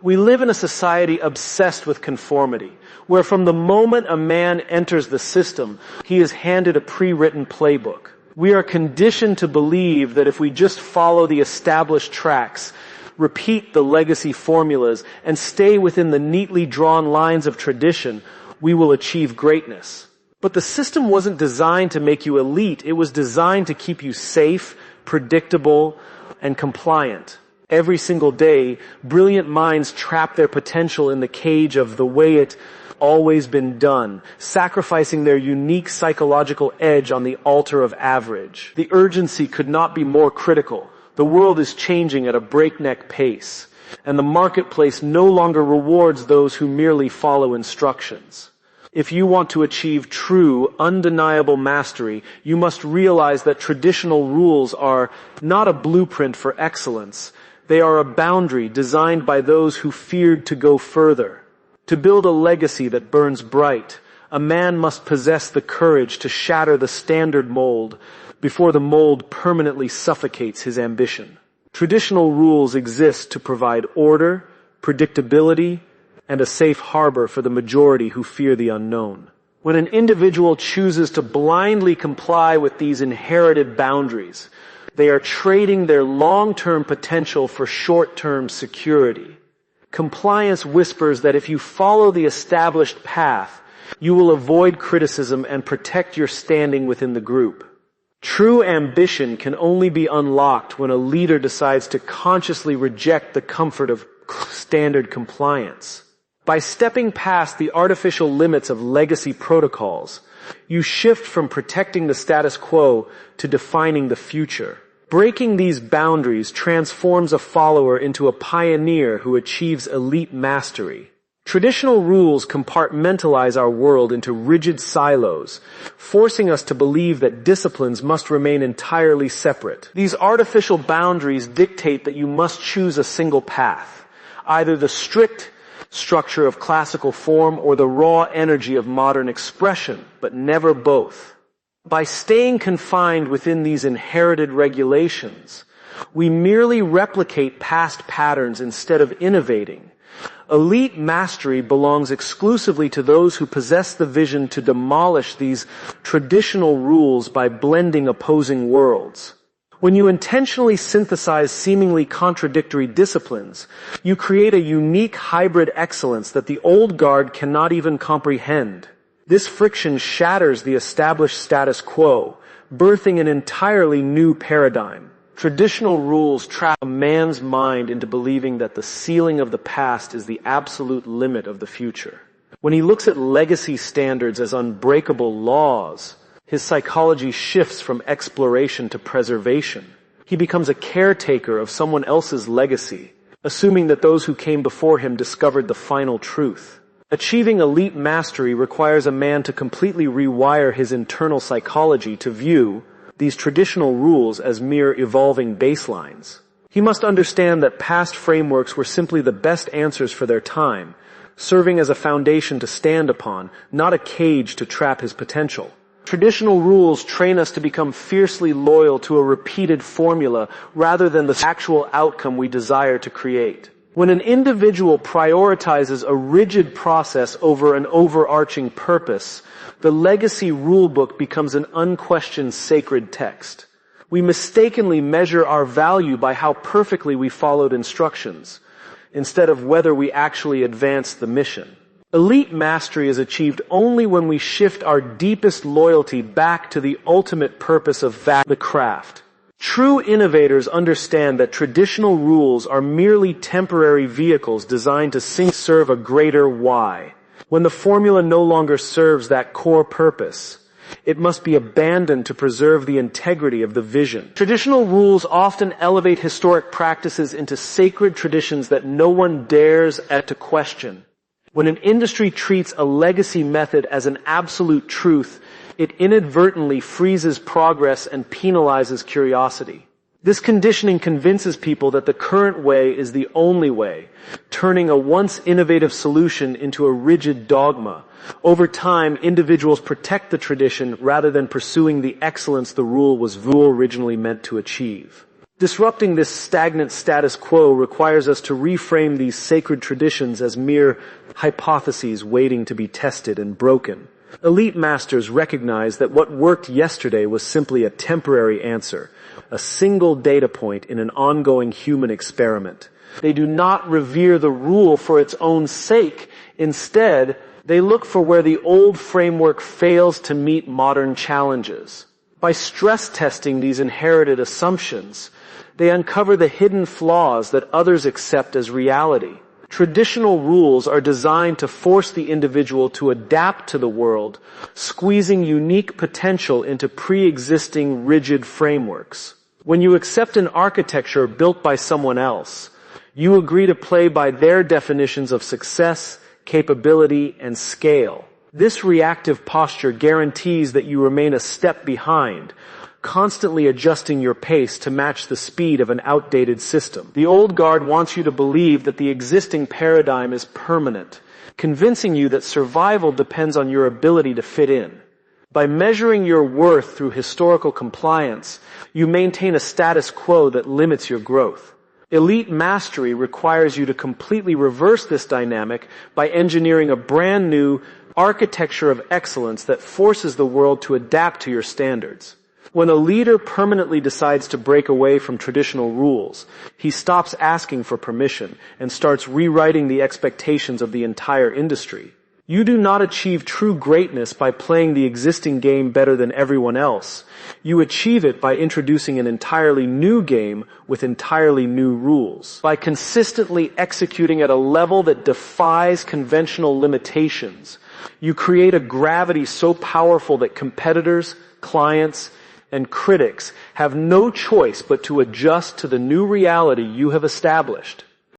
We live in a society obsessed with conformity, where from the moment a man enters the system, he is handed a pre-written playbook. We are conditioned to believe that if we just follow the established tracks, repeat the legacy formulas, and stay within the neatly drawn lines of tradition, we will achieve greatness. But the system wasn't designed to make you elite. It was designed to keep you safe, predictable, and compliant. Every single day, brilliant minds trap their potential in the cage of the way it always been done, sacrificing their unique psychological edge on the altar of average. The urgency could not be more critical. The world is changing at a breakneck pace, and the marketplace no longer rewards those who merely follow instructions. If you want to achieve true, undeniable mastery, you must realize that traditional rules are not a blueprint for excellence. They are a boundary designed by those who feared to go further. To build a legacy that burns bright, a man must possess the courage to shatter the standard mold before the mold permanently suffocates his ambition. Traditional rules exist to provide order, predictability, and a safe harbor for the majority who fear the unknown. When an individual chooses to blindly comply with these inherited boundaries, they are trading their long-term potential for short-term security. Compliance whispers that if you follow the established path, you will avoid criticism and protect your standing within the group. True ambition can only be unlocked when a leader decides to consciously reject the comfort of standard compliance. By stepping past the artificial limits of legacy protocols, you shift from protecting the status quo to defining the future. Breaking these boundaries transforms a follower into a pioneer who achieves elite mastery. Traditional rules compartmentalize our world into rigid silos, forcing us to believe that disciplines must remain entirely separate. These artificial boundaries dictate that you must choose a single path, either the strict structure of classical form or the raw energy of modern expression, but never both. By staying confined within these inherited regulations, we merely replicate past patterns instead of innovating. Elite mastery belongs exclusively to those who possess the vision to demolish these traditional rules by blending opposing worlds. When you intentionally synthesize seemingly contradictory disciplines, you create a unique hybrid excellence that the old guard cannot even comprehend. This friction shatters the established status quo, birthing an entirely new paradigm. Traditional rules trap a man's mind into believing that the ceiling of the past is the absolute limit of the future. When he looks at legacy standards as unbreakable laws, his psychology shifts from exploration to preservation. He becomes a caretaker of someone else's legacy, assuming that those who came before him discovered the final truth. Achieving elite mastery requires a man to completely rewire his internal psychology to view these traditional rules as mere evolving baselines. He must understand that past frameworks were simply the best answers for their time, serving as a foundation to stand upon, not a cage to trap his potential. Traditional rules train us to become fiercely loyal to a repeated formula rather than the actual outcome we desire to create. When an individual prioritizes a rigid process over an overarching purpose, the legacy rulebook becomes an unquestioned sacred text. We mistakenly measure our value by how perfectly we followed instructions, instead of whether we actually advanced the mission. Elite mastery is achieved only when we shift our deepest loyalty back to the ultimate purpose of the craft. True innovators understand that traditional rules are merely temporary vehicles designed to serve a greater why. When the formula no longer serves that core purpose, it must be abandoned to preserve the integrity of the vision. Traditional rules often elevate historic practices into sacred traditions that no one dares to question. When an industry treats a legacy method as an absolute truth, it inadvertently freezes progress and penalizes curiosity. This conditioning convinces people that the current way is the only way, turning a once innovative solution into a rigid dogma. Over time, individuals protect the tradition rather than pursuing the excellence the rule was originally meant to achieve. Disrupting this stagnant status quo requires us to reframe these sacred traditions as mere hypotheses waiting to be tested and broken. Elite masters recognize that what worked yesterday was simply a temporary answer, a single data point in an ongoing human experiment. They do not revere the rule for its own sake. Instead, they look for where the old framework fails to meet modern challenges. By stress testing these inherited assumptions, they uncover the hidden flaws that others accept as reality. Traditional rules are designed to force the individual to adapt to the world, squeezing unique potential into pre-existing rigid frameworks. When you accept an architecture built by someone else, you agree to play by their definitions of success, capability, and scale. This reactive posture guarantees that you remain a step behind, constantly adjusting your pace to match the speed of an outdated system. The old guard wants you to believe that the existing paradigm is permanent, convincing you that survival depends on your ability to fit in. By measuring your worth through historical compliance, you maintain a status quo that limits your growth. Elite mastery requires you to completely reverse this dynamic by engineering a brand new architecture of excellence that forces the world to adapt to your standards. When a leader permanently decides to break away from traditional rules, he stops asking for permission and starts rewriting the expectations of the entire industry. You do not achieve true greatness by playing the existing game better than everyone else. You achieve it by introducing an entirely new game with entirely new rules. By consistently executing at a level that defies conventional limitations, you create a gravity so powerful that competitors, clients, and critics have no choice but to adjust to the new reality you have established.